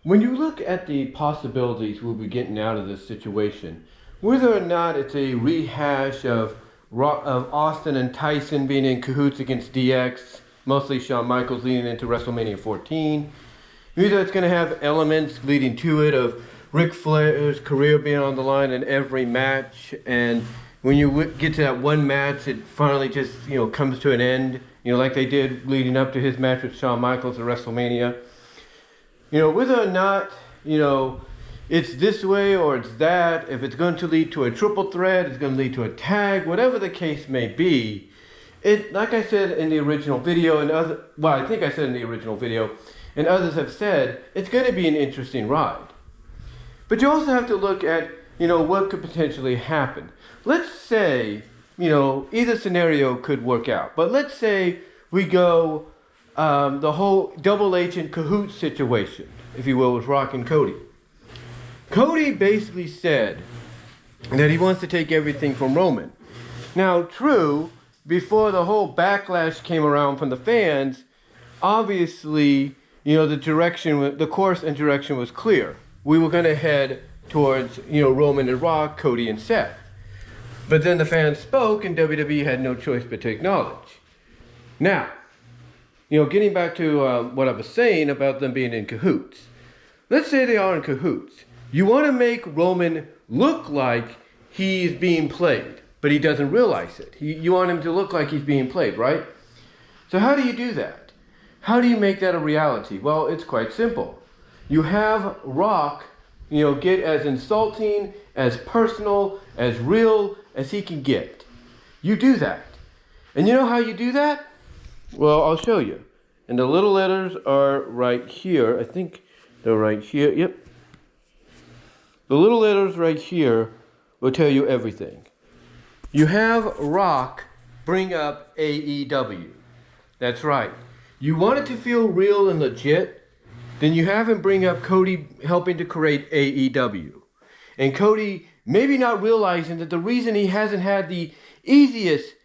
When you look at the possibilities we'll be getting out of this situation, whether or not it's a rehash of Austin and Tyson being in cahoots against DX, mostly Shawn Michaels leading into WrestleMania 14, either it's going to have elements leading to it of Ric Flair's career being on the line in every match, and when you get to that one match, it finally just comes to an end, like they did leading up to his match with Shawn Michaels at WrestleMania. Whether or not, it's this way or it's that, if it's going to lead to a triple threat, it's going to lead to a tag, whatever the case may be, like I said in the original video, I think I said in the original video, and others have said, it's going to be an interesting ride. But you also have to look at, what could potentially happen. Let's say, either scenario could work out, but let's say we go the whole Double H and cahoots situation, if you will, with Rock and Cody. Cody basically said that he wants to take everything from Roman. Now, true, before the whole backlash came around from the fans, obviously, the course and direction was clear. We were going to head towards, Roman and Rock, Cody and Seth. But then the fans spoke and WWE had no choice but to acknowledge. Now, getting back to what I was saying about them being in cahoots. Let's say they are in cahoots. You want to make Roman look like he's being played, but he doesn't realize it. You want him to look like he's being played, right? So how do you do that? How do you make that a reality? Well, it's quite simple. You have Rock, get as insulting, as personal, as real as he can get. You do that. And you know how you do that? Well, I'll show you. And the little letters are right here. I think they're right here. Yep. The little letters right here will tell you everything. You have Rock bring up AEW. That's right. You want it to feel real and legit, then you have him bring up Cody helping to create AEW. And Cody maybe not realizing that the reason he hasn't had the easiest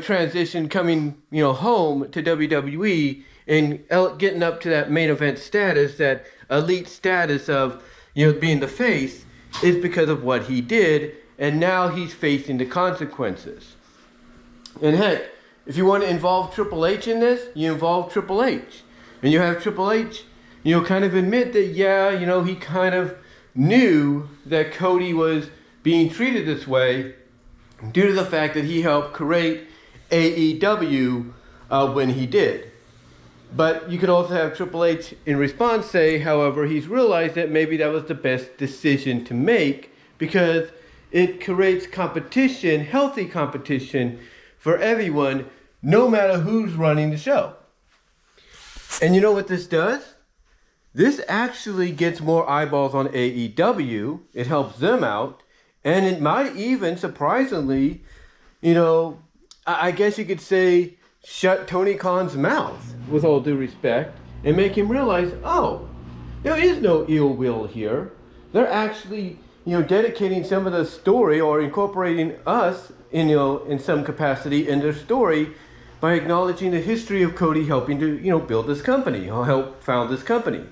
transition coming, home to WWE and getting up to that main event status, that elite status of, being the face, is because of what he did, and now he's facing the consequences. And heck, if you want to involve Triple H in this, you involve Triple H. And you have Triple H, kind of admit that, he kind of knew that Cody was being treated this way due to the fact that he helped create AEW when he did. But you could also have Triple H in response say, however, he's realized that maybe that was the best decision to make because it creates competition, healthy competition for everyone, no matter who's running the show. And you know what this does? This actually gets more eyeballs on AEW. It helps them out. And it might even, surprisingly, I guess you could say, shut Tony Khan's mouth, with all due respect, and make him realize, oh, there is no ill will here. They're actually, dedicating some of the story or incorporating us, in some capacity in their story by acknowledging the history of Cody helping to, build this company, or help found this company.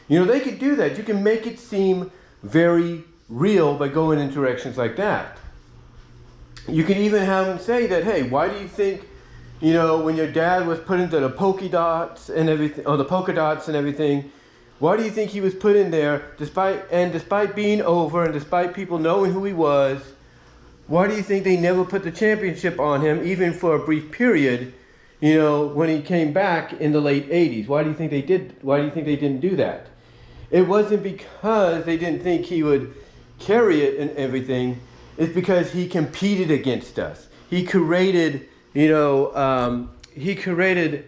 They could do that. You can make it seem very real by going in directions like that. You can even have him say that, hey, why do you think, when your dad was put into the polka dots and everything, why do you think he was put in there despite being over and despite people knowing who he was? Why do you think they never put the championship on him, even for a brief period, when he came back in the late 80s? Why do you think they did? Why do you think they didn't do that? It wasn't because they didn't think he would carry it and everything. It's because he competed against us. He created,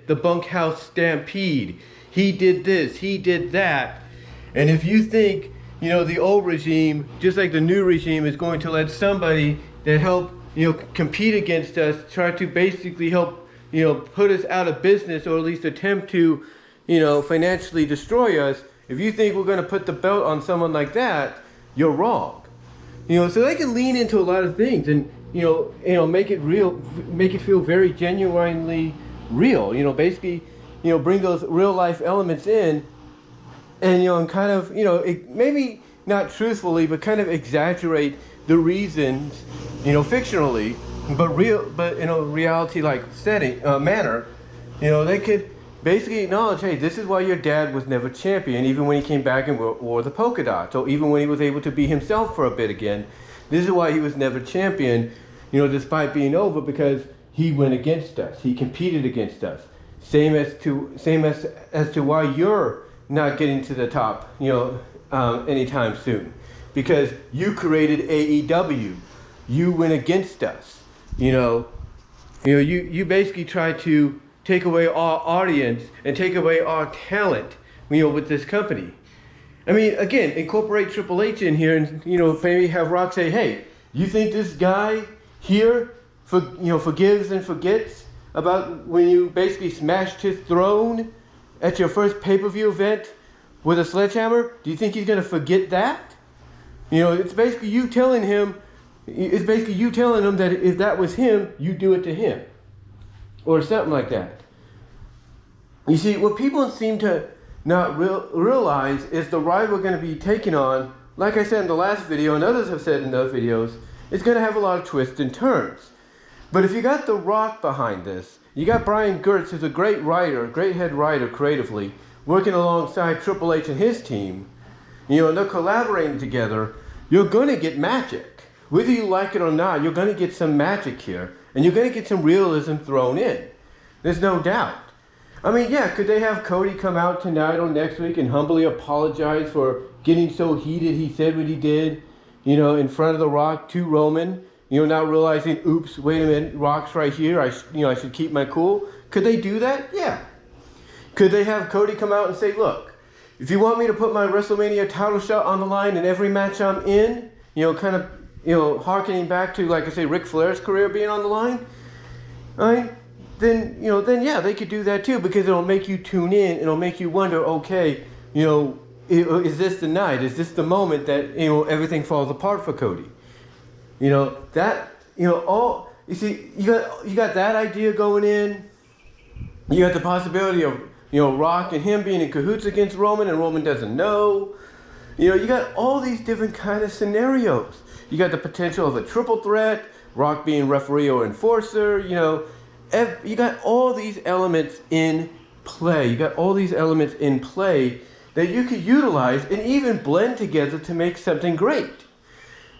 the bunkhouse stampede. He did this, he did that. And if you think, the old regime, just like the new regime, is going to let somebody that helped, compete against us, try to basically help, put us out of business, or at least attempt to, financially destroy us, if you think we're going to put the belt on someone like that, you're wrong. So they can lean into a lot of things and, make it real, make it feel very genuinely real. Basically, bring those real life elements in and and kind of maybe not truthfully, but kind of exaggerate the reasons, fictionally, but in a reality like setting manner. They could basically acknowledge, hey, this is why your dad was never champion, even when he came back and wore the polka dots, or even when he was able to be himself for a bit again. This is why he was never champion, despite being over, because he went against us. He competed against us. Same as to why you're not getting to the top, anytime soon, because you created AEW. You went against us. You basically tried to take away our audience and take away our talent, with this company. I mean, again, incorporate Triple H in here, and maybe have Rock say, "Hey, you think this guy here, forgives and forgets about when you basically smashed his throne at your first pay-per-view event with a sledgehammer? Do you think he's gonna forget that?" It's basically you telling him. It's basically you telling him that if that was him, you do it to him, or something like that. You see, what people seem to not realize is the ride we're going to be taking on, like I said in the last video, and others have said in those videos, it's going to have a lot of twists and turns. But if you got The Rock behind this, you got Brian Gertz, who's a great writer, great head writer creatively, working alongside Triple H and his team, and they're collaborating together, you're going to get magic. Whether you like it or not, you're going to get some magic here, and you're going to get some realism thrown in. There's no doubt. I mean, yeah, could they have Cody come out tonight or next week and humbly apologize for getting so heated he said what he did, in front of The Rock to Roman, not realizing, oops, wait a minute, Rock's right here, I should keep my cool? Could they do that? Yeah. Could they have Cody come out and say, look, if you want me to put my WrestleMania title shot on the line in every match I'm in, harkening back to, like I say, Ric Flair's career being on the line, right? Then yeah, they could do that too, because it'll make you tune in. It'll make you wonder, okay, is this the night? Is this the moment that, everything falls apart for Cody? All, you see, you got that idea going in. You got the possibility of, Rock and him being in cahoots against Roman, and Roman doesn't know. You got all these different kind of scenarios. You got the potential of a triple threat, Rock being referee or enforcer, you got all these elements in play. You got all these elements in play that you could utilize and even blend together to make something great.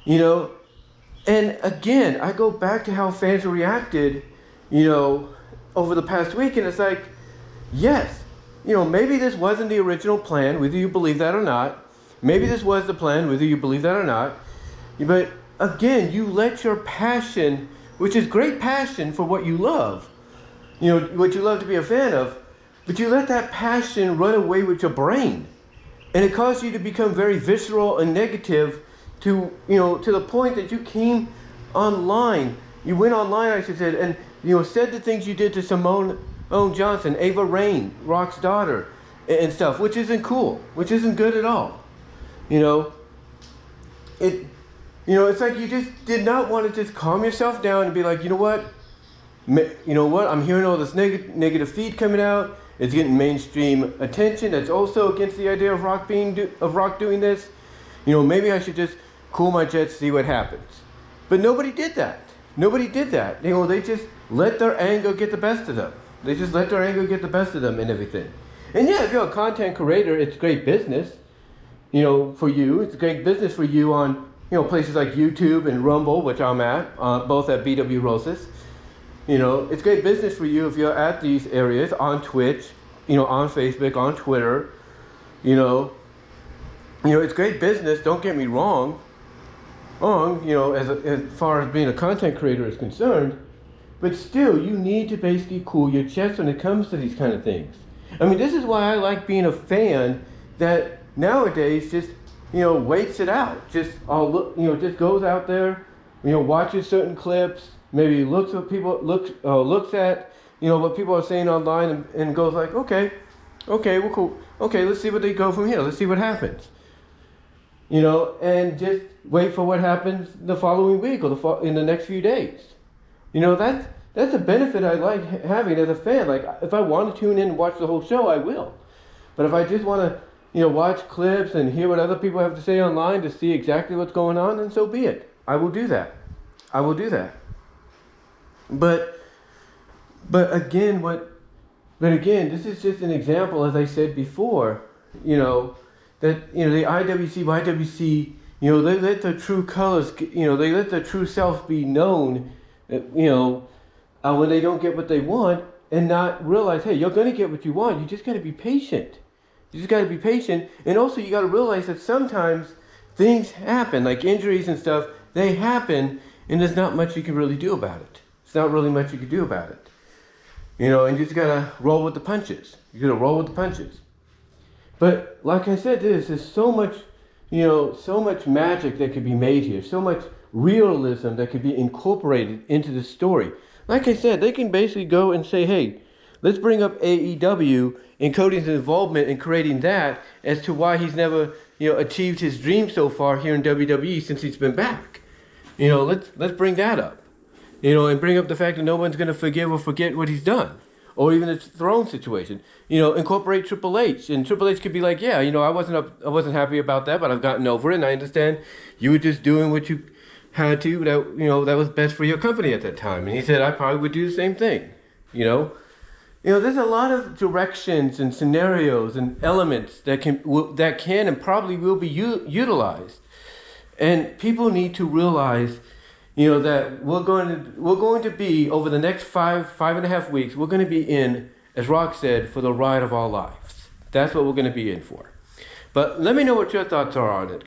And again, I go back to how fans reacted, over the past week, and it's like, yes, maybe this wasn't the original plan, whether you believe that or not. Maybe this was the plan, whether you believe that or not. But again, you let your passion, which is great passion for what you love, what you love to be a fan of, but you let that passion run away with your brain. And it caused you to become very visceral and negative to the point that you came online. You went online, I should say, and, said the things you did to Simone Johnson, Ava Raine, Rock's daughter, and stuff, which isn't cool, which isn't good at all. It's like you just did not want to just calm yourself down and be like, you know what, I'm hearing all this negative feed coming out. It's getting mainstream attention. That's also against the idea of Rock doing this. Maybe I should just cool my jets, see what happens. But nobody did that. They just let their anger get the best of them. And everything. And yeah, if you're a content creator, it's great business. For you, it's great business for you on, places like YouTube and Rumble, which I'm at, both at BW Roses. It's great business for you if you're at these areas, on Twitch, on Facebook, on Twitter. It's great business, don't get me wrong, as far as being a content creator is concerned, but still, you need to basically cool your chest when it comes to these kind of things. I mean, this is why I like being a fan that nowadays just, waits it out. Just goes out there, watches certain clips, maybe looks at what people are saying online, and goes like, okay, well, cool. Okay, let's see what they go from here. Let's see what happens. And just wait for what happens the following week or in the next few days. That's a benefit I like having as a fan. Like, if I want to tune in and watch the whole show, I will. But if I just want to, watch clips and hear what other people have to say online to see exactly what's going on, then so be it. I will do that. I will do that. But again, this is just an example, as I said before, that the IWC, YWC, they let their true colors, they let their true self be known, when they don't get what they want, and not realize, hey, you're going to get what you want. You just got to be patient. You just got to be patient, and also you got to realize that sometimes things happen, like injuries and stuff. They happen, and there's not much you can really do about it. It's not really much you can do about it. And you just gotta roll with the punches. You gotta roll with the punches. But like I said, there's so much, so much magic that could be made here. So much realism that could be incorporated into the story. Like I said, they can basically go and say, hey, let's bring up AEW and Cody's involvement in creating that as to why he's never, achieved his dream so far here in WWE since he's been back. Let's bring that up. And bring up the fact that no one's going to forgive or forget what he's done. Or even the throne situation. Incorporate Triple H. And Triple H could be like, yeah, I wasn't happy about that, but I've gotten over it, and I understand you were just doing what you had to, that was best for your company at that time. And he said, I probably would do the same thing. There's a lot of directions and scenarios and elements that can and probably will be utilized. And people need to realize that we're going to be, over the next 5.5 weeks, we're going to be in, as Rock said, for the ride of our lives. That's what we're going to be in for. But let me know what your thoughts are on it.